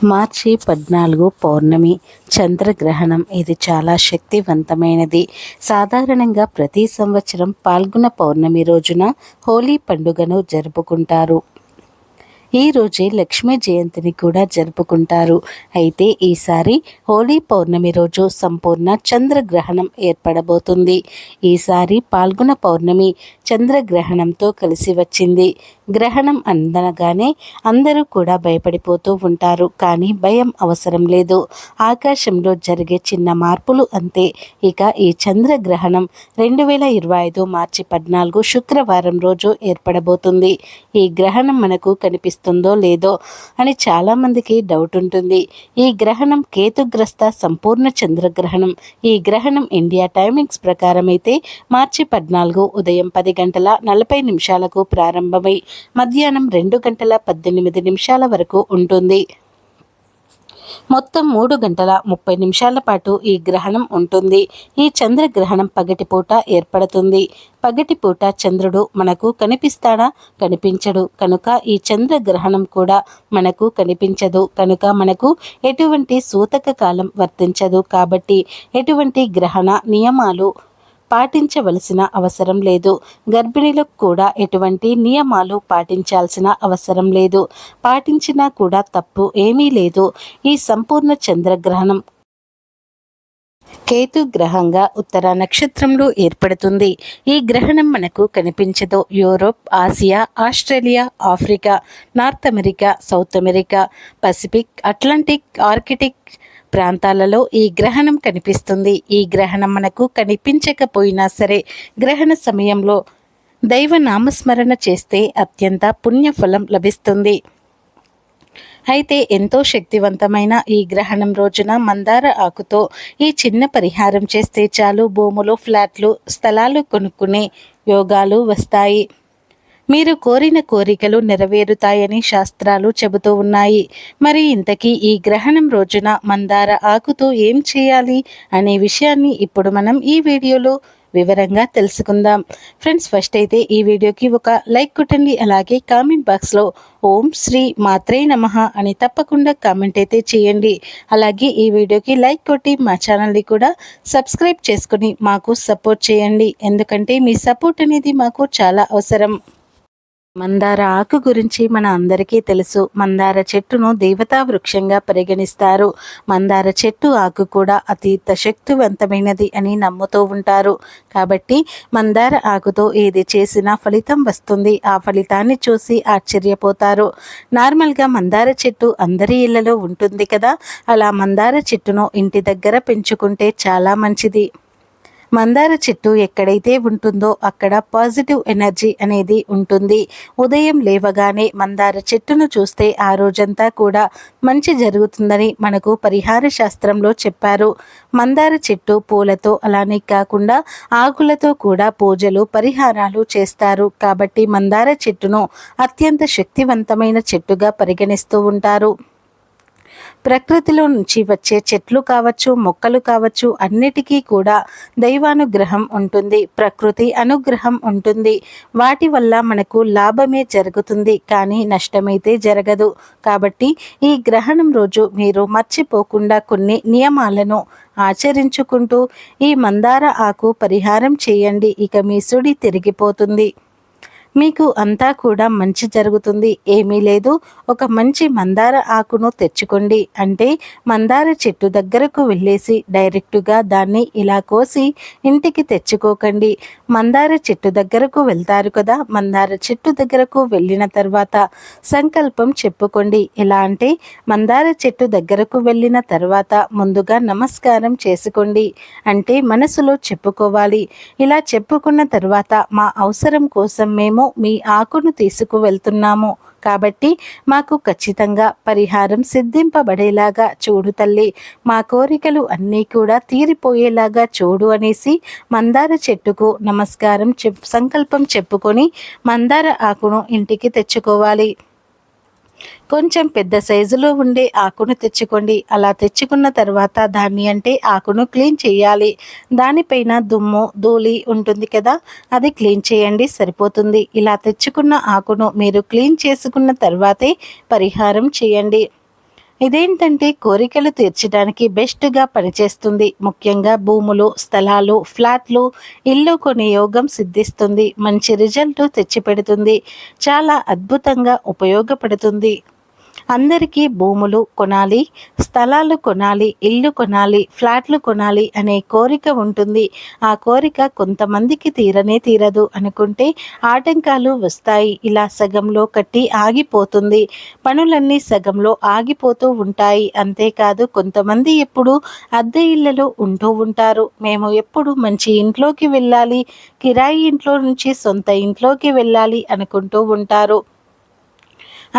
మార్చి 14 పౌర్ణమి చంద్రగ్రహణం. ఇది చాలా శక్తివంతమైనది. సాధారణంగా ప్రతి సంవత్సరం పాల్గొన పౌర్ణమి రోజున హోలీ పండుగను జరుపుకుంటారు. ఈ రోజే లక్ష్మీ జయంతిని కూడా జరుపుకుంటారు. అయితే ఈసారి హోలీ పౌర్ణమి రోజు సంపూర్ణ చంద్రగ్రహణం ఏర్పడబోతుంది. ఈసారి పాల్గొన పౌర్ణమి చంద్రగ్రహణంతో కలిసి వచ్చింది. గ్రహణం అందనగానే అందరూ కూడా భయపడిపోతూ ఉంటారు. కానీ భయం అవసరం లేదు. ఆకాశంలో జరిగే చిన్న మార్పులు అంతే. ఇక ఈ చంద్రగ్రహణం 2025 మార్చి 14 శుక్రవారం రోజు ఏర్పడబోతుంది. ఈ గ్రహణం మనకు కనిపిస్తుందో లేదో అని చాలామందికి డౌట్ ఉంటుంది. ఈ గ్రహణం కేతుగ్రస్త సంపూర్ణ చంద్రగ్రహణం. ఈ గ్రహణం ఇండియా టైమింగ్స్ ప్రకారం అయితే మార్చి 14 ఉదయం 10:40 ప్రారంభమై మధ్యాహ్నం 2:18 వరకు ఉంటుంది. మొత్తం 3:30 పాటు ఈ గ్రహణం ఉంటుంది. ఈ చంద్రగ్రహణం పగటిపూట ఏర్పడుతుంది. పగటిపూట చంద్రుడు మనకు కనిపిస్తాడా? కనిపించడు. కనుక ఈ చంద్రగ్రహణం కూడా మనకు కనిపించదు. కనుక మనకు ఎటువంటి సూతక కాలం వర్తించదు. కాబట్టి ఎటువంటి గ్రహణ నియమాలు పాటించవలసిన అవసరం లేదు. గర్భిణీలకు కూడా ఎటువంటి నియమాలు పాటించాల్సిన అవసరం లేదు. పాటించినా కూడా తప్పు ఏమీ లేదు. ఈ సంపూర్ణ చంద్రగ్రహణం కేతు గ్రహంగా ఉత్తర నక్షత్రంలో ఏర్పడుతుంది. ఈ గ్రహణం మనకు కనిపించదు. Europe, Asia, Australia, Africa, north America, south America, Pacific, Atlantic, Arctic ప్రాంతాలలో ఈ గ్రహణం కనిపిస్తుంది. ఈ గ్రహణం మనకు కనిపించకపోయినా సరే గ్రహణ సమయంలో దైవ నామస్మరణ చేస్తే అత్యంత పుణ్యఫలం లభిస్తుంది. అయితే ఎంతో శక్తివంతమైన ఈ గ్రహణం రోజున మందార ఆకుతో ఈ చిన్న పరిహారం చేస్తే చాలు. భూములు, ఫ్లాట్లు, స్థలాలు కొనుక్కునే యోగాలు వస్తాయి. మీరు కోరిన కోరికలు నెరవేరుతాయని శాస్త్రాలు చెబుతూ ఉన్నాయి. మరి ఇంతకీ ఈ గ్రహణం రోజున మందార ఆకుతో ఏం చేయాలి అనే విషయాన్ని ఇప్పుడు మనం ఈ వీడియోలో వివరంగా తెలుసుకుందాం. ఫ్రెండ్స్, ఫస్ట్ అయితే ఈ వీడియోకి ఒక లైక్ కొట్టండి. అలాగే కామెంట్ బాక్స్లో ఓం శ్రీ మాత్రే నమః అని తప్పకుండా కామెంట్ అయితే చేయండి. అలాగే ఈ వీడియోకి లైక్ కొట్టి మా ఛానల్ని కూడా సబ్స్క్రైబ్ చేసుకుని మాకు సపోర్ట్ చేయండి. ఎందుకంటే మీ సపోర్ట్ అనేది మాకు చాలా అవసరం. మందార ఆకు గురించి మన అందరికీ తెలుసు. మందార చెట్టును దేవతా వృక్షంగా పరిగణిస్తారు. మందార చెట్టు ఆకు కూడా అతీత శక్తివంతమైనది అని నమ్ముతూ ఉంటారు. కాబట్టి మందార ఆకుతో ఏది చేసినా ఫలితం వస్తుంది. ఆ ఫలితాన్ని చూసి ఆశ్చర్యపోతారు. నార్మల్గా మందార చెట్టు అందరి ఇళ్లలో ఉంటుంది కదా, అలా మందార చెట్టును ఇంటి దగ్గర పెంచుకుంటే చాలా మంచిది. మందార చెట్టు ఎక్కడైతే ఉంటుందో అక్కడ పాజిటివ్ ఎనర్జీ అనేది ఉంటుంది. ఉదయం లేవగానే మందార చెట్టును చూస్తే ఆ రోజంతా కూడా మంచి జరుగుతుందని మనకు పరిహార శాస్త్రంలో చెప్పారు. మందార చెట్టు పూలతో అలానే కాకుండా ఆకులతో కూడా పూజలు, పరిహారాలు చేస్తారు. కాబట్టి మందార చెట్టును అత్యంత శక్తివంతమైన చెట్టుగా పరిగణిస్తూ ఉంటారు. ప్రకృతిలో నుంచి వచ్చే చెట్లు కావచ్చు, మొక్కలు కావచ్చు, అన్నిటికీ కూడా దైవానుగ్రహం ఉంటుంది. ప్రకృతి అనుగ్రహం ఉంటుంది. వాటి వల్ల మనకు లాభమే జరుగుతుంది, కానీ నష్టమైతే జరగదు. కాబట్టి ఈ గ్రహణం రోజు మీరు మర్చిపోకుండా కొన్ని నియమాలను ఆచరించుకుంటూ ఈ మందార ఆకు పరిహారం చేయండి. ఇక మీ సుడి తిరిగిపోతుంది. మీకు అంతా కూడా మంచి జరుగుతుంది. ఏమీ లేదు, ఒక మంచి మందార ఆకును తెచ్చుకోండి. అంటే మందార చెట్టు దగ్గరకు వెళ్ళేసి డైరెక్టుగా దాన్ని ఇలా కోసి ఇంటికి తెచ్చుకోకండి. మందార చెట్టు దగ్గరకు వెళ్తారు కదా, మందార చెట్టు దగ్గరకు వెళ్ళిన తర్వాత సంకల్పం చెప్పుకోండి. ఎలా అంటే మందార చెట్టు దగ్గరకు వెళ్ళిన తర్వాత ముందుగా నమస్కారం చేసుకోండి. అంటే మనసులో చెప్పుకోవాలి. ఇలా చెప్పుకున్న తర్వాత మా అవసరం కోసం మేము మీ ఆకును తీసుకువెళ్తున్నాము. కాబట్టి మాకు ఖచ్చితంగా పరిహారం సిద్ధింపబడేలాగా చూడు తల్లి. మా కోరికలు అన్నీ కూడా తీరిపోయేలాగా చూడు అనేసి మందార చెట్టుకు నమస్కారం సంకల్పం చెప్పుకొని మందార ఆకును ఇంటికి తెచ్చుకోవాలి. కొంచెం పెద్ద సైజులో ఉండే ఆకును తెచ్చుకోండి. అలా తెచ్చుకున్న తర్వాత దాన్ని అంటే ఆకును క్లీన్ చేయాలి. దానిపైన దుమ్ము ధూళి ఉంటుంది కదా, అది క్లీన్ చేయండి, సరిపోతుంది. ఇలా తెచ్చుకున్న ఆకును మీరు క్లీన్ చేసుకున్న తర్వాతే పరిహారం చేయండి. ఇదేంటంటే కోరికలు తీర్చడానికి బెస్ట్గా పనిచేస్తుంది. ముఖ్యంగా భూములు, స్థలాలు, ఫ్లాట్లు, ఇల్లు కొనే యోగం సిద్ధిస్తుంది. మంచి రిజల్ట్ తెచ్చిపెడుతుంది. చాలా అద్భుతంగా ఉపయోగపడుతుంది. అందరికీ భూములు కొనాలి, స్థలాలు కొనాలి, ఇల్లు కొనాలి, ఫ్లాట్లు కొనాలి అనే కోరిక ఉంటుంది. ఆ కోరిక కొంతమందికి తీరనే తీరదు అనుకుంటే ఆటంకాలు వస్తాయి. ఇలా సగంలో కట్టి ఆగిపోతుంది. పనులన్నీ సగంలో ఆగిపోతూ ఉంటాయి. అంతేకాదు కొంతమంది ఎప్పుడు అద్దె ఇళ్లలో ఉంటూ ఉంటారు. మేము ఎప్పుడు మంచి ఇంట్లోకి వెళ్ళాలి, కిరాయి ఇంట్లో నుంచి సొంత ఇంట్లోకి వెళ్ళాలి అనుకుంటూ ఉంటారు.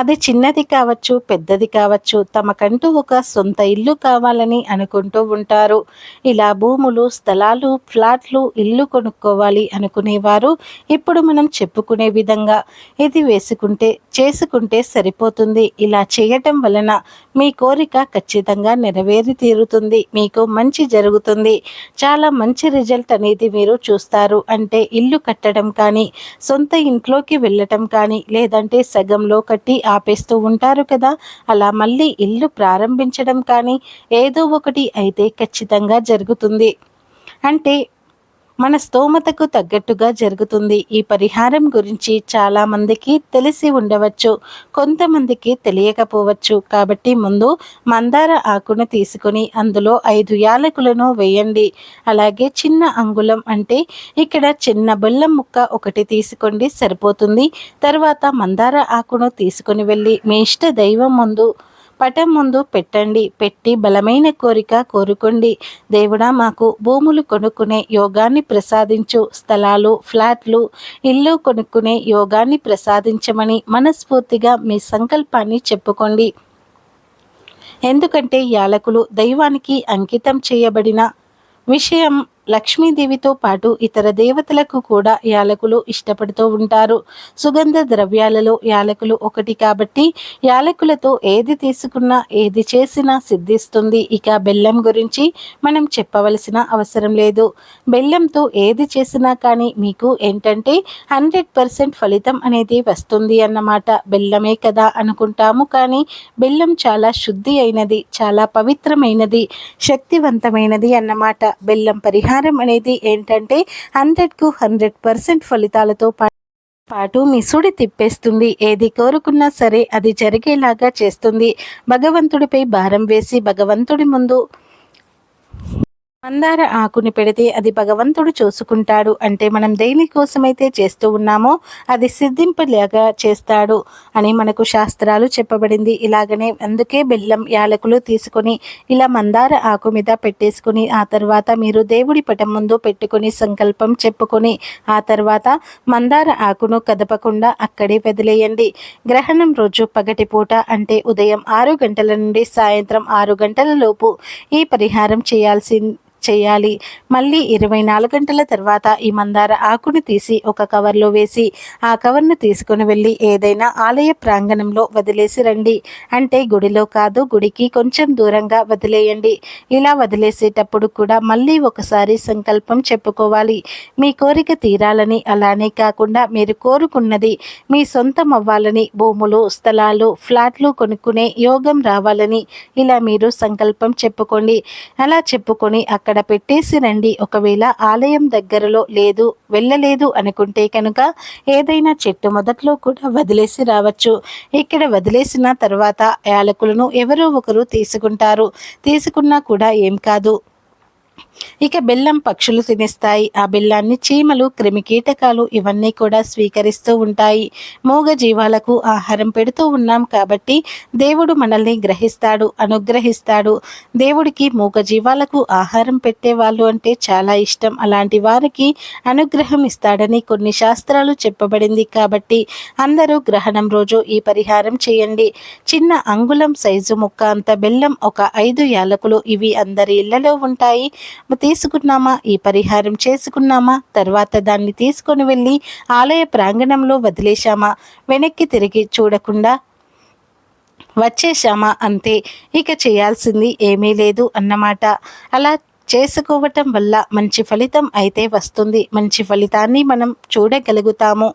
అది చిన్నది కావచ్చు, పెద్దది కావచ్చు, తమకంటూ ఒక సొంత ఇల్లు కావాలని అనుకుంటూ ఉంటారు. ఇలా భూములు, స్థలాలు, ఫ్లాట్లు, ఇల్లు కొనుక్కోవాలి అనుకునేవారు ఇప్పుడు మనం చెప్పుకునే విధంగా ఇది చేసుకుంటే సరిపోతుంది. ఇలా చేయటం వలన మీ కోరిక ఖచ్చితంగా నెరవేరి తీరుతుంది. మీకు మంచి జరుగుతుంది. చాలా మంచి రిజల్ట్ అనేది మీరు చూస్తారు. అంటే ఇల్లు కట్టడం కానీ, సొంత ఇంట్లోకి వెళ్ళటం కానీ, లేదంటే సగంలో కట్టి ఆపేస్తూ ఉంటారు కదా, అలా మళ్ళీ ఇల్లు ప్రారంభించడం కానీ ఏదో ఒకటి అయితే ఖచ్చితంగా జరుగుతుంది. అంటే మన స్తోమతకు తగ్గట్టుగా జరుగుతుంది. ఈ పరిహారం గురించి చాలామందికి తెలిసి ఉండవచ్చు, కొంతమందికి తెలియకపోవచ్చు. కాబట్టి ముందు మందార ఆకును తీసుకొని అందులో 5 యాలకులను వేయండి. అలాగే చిన్న అంగుళం అంటే ఇక్కడ చిన్న బెల్లం ముక్క ఒకటి తీసుకోండి, సరిపోతుంది. తర్వాత మందార ఆకును తీసుకొని వెళ్ళి మీ ఇష్ట దైవం ముందు పటం ముందు పెట్టండి. పెట్టి బలమైన కోరిక కోరుకోండి. దేవుడా, మాకు భూములు కొనుక్కునే యోగాన్ని ప్రసాదించు, స్థలాలు, ఫ్లాట్లు, ఇల్లు కొనుక్కునే యోగాన్ని ప్రసాదించమని మనస్ఫూర్తిగా మీ సంకల్పాన్ని చెప్పుకోండి. ఎందుకంటే యాలకులు దైవానికి అంకితం చేయబడిన విషయం. లక్ష్మీదేవితో పాటు ఇతర దేవతలకు కూడా యాలకులు ఇష్టపడుతూ ఉంటారు. సుగంధ ద్రవ్యాలలో యాలకులు ఒకటి కాబట్టి యాలకులతో ఏది తీసుకున్నా, ఏది చేసినా సిద్ధిస్తుంది. ఇక బెల్లం గురించి మనం చెప్పవలసిన అవసరం లేదు. బెల్లంతో ఏది చేసినా కానీ మీకు ఏంటంటే 100% ఫలితం అనేది వస్తుంది అన్నమాట. బెల్లమే కదా అనుకుంటాము, కానీ బెల్లం చాలా శుద్ధి అయినది, చాలా పవిత్రమైనది, శక్తివంతమైనది అన్నమాట. బెల్లం పరిహారం అనేది ఏంటంటే 100కు 100% ఫలితాలతో పాటు మీ సుడి తిప్పేస్తుంది. ఏది కోరుకున్నా సరే అది జరిగేలాగా చేస్తుంది. భగవంతుడిపై భారం వేసి భగవంతుడి ముందు మందార ఆకుని పెడితే అది భగవంతుడు చూసుకుంటాడు. అంటే మనం దేనికోసమైతే చేస్తూ ఉన్నామో అది సిద్ధింపలేగా చేస్తాడు అని మనకు శాస్త్రాలు చెప్పబడింది. ఇలాగనే అందుకే బెల్లం, యాలకులు తీసుకొని ఇలా మందార ఆకు మీద పెట్టేసుకుని ఆ తర్వాత మీరు దేవుడి పటం ముందు పెట్టుకుని సంకల్పం చెప్పుకొని ఆ తర్వాత మందార ఆకును కదపకుండా అక్కడే వదిలేయండి. గ్రహణం రోజు పగటిపూట అంటే ఉదయం 6 గంటల నుండి సాయంత్రం 6 గంటల లోపు ఈ పరిహారం చేయాలి. మళ్ళీ 24 గంటల తర్వాత ఈ మందార ఆకును తీసి ఒక కవర్లో వేసి ఆ కవర్ను తీసుకుని వెళ్ళి ఏదైనా ఆలయ ప్రాంగణంలో వదిలేసి రండి. అంటే గుడిలో కాదు, గుడికి కొంచెం దూరంగా వదిలేయండి. ఇలా వదిలేసేటప్పుడు కూడా మళ్ళీ ఒకసారి సంకల్పం చెప్పుకోవాలి. మీ కోరిక తీరాలని, అలానే కాకుండా మీరు కోరుకున్నది మీ సొంతం అవ్వాలని, భూములు, స్థలాలు, ఫ్లాట్లు కొనుక్కునే యోగం రావాలని ఇలా మీరు సంకల్పం చెప్పుకోండి. అలా చెప్పుకొని అక్కడ పెట్టేసి రండి. ఒకవేళ ఆలయం దగ్గరలో వెళ్ళలేదు అనుకుంటే కనుక ఏదైనా చెట్టు మొదట్లో కూడా వదిలేసి రావచ్చు. ఇక్కడ వదిలేసిన తర్వాత యాలకులను ఎవరో ఒకరు తీసుకున్నా కూడా ఏం కాదు. ఇక బెల్లం పక్షులు తినేస్తాయి. ఆ బెల్లాన్ని చీమలు, క్రిమికీటకాలు ఇవన్నీ కూడా స్వీకరిస్తూ ఉంటాయి. మూగ జీవాలకు ఆహారం పెడుతూ ఉన్నాం కాబట్టి దేవుడు మనల్ని అనుగ్రహిస్తాడు. దేవుడికి మూగ జీవాలకు ఆహారం పెట్టేవాళ్ళు అంటే చాలా ఇష్టం. అలాంటి వారికి అనుగ్రహం ఇస్తాడని కొన్ని శాస్త్రాలు చెప్పబడింది. కాబట్టి అందరూ గ్రహణం రోజు ఈ పరిహారం చేయండి. చిన్న అంగుళం సైజు ముక్క అంత బెల్లం, ఒక 5 యాలకులు, ఇవి అందరి ఇళ్లలో ఉంటాయి. తీసుకున్నామా, ఈ పరిహారం చేసుకున్నామా, తర్వాత దాన్ని తీసుకొని వెళ్ళి ఆలయ ప్రాంగణంలో వదిలేశామా, వెనక్కి తిరిగి చూడకుండా వచ్చేశామా, అంతే. ఇక చేయాల్సింది ఏమీ లేదు అన్నమాట. అలా చేసుకోవటం వల్ల మంచి ఫలితం అయితే వస్తుంది. మంచి ఫలితాన్ని మనం చూడగలుగుతాము.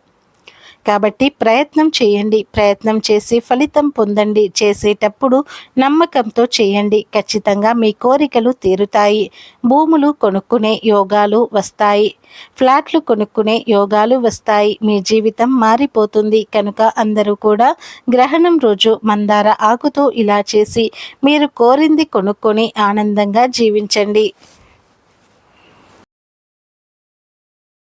కాబట్టి ప్రయత్నం చేయండి, ప్రయత్నం చేసి ఫలితం పొందండి. చేసేటప్పుడు నమ్మకంతో చేయండి, ఖచ్చితంగా మీ కోరికలు తీరుతాయి. భూములు కొనుక్కునే యోగాలు వస్తాయి, ఫ్లాట్లు కొనుక్కునే యోగాలు వస్తాయి. మీ జీవితం మారిపోతుంది. కనుక అందరూ కూడా గ్రహణం రోజు మందార ఆకుతో ఇలా చేసి మీరు కోరింది కొనుక్కొని ఆనందంగా జీవించండి.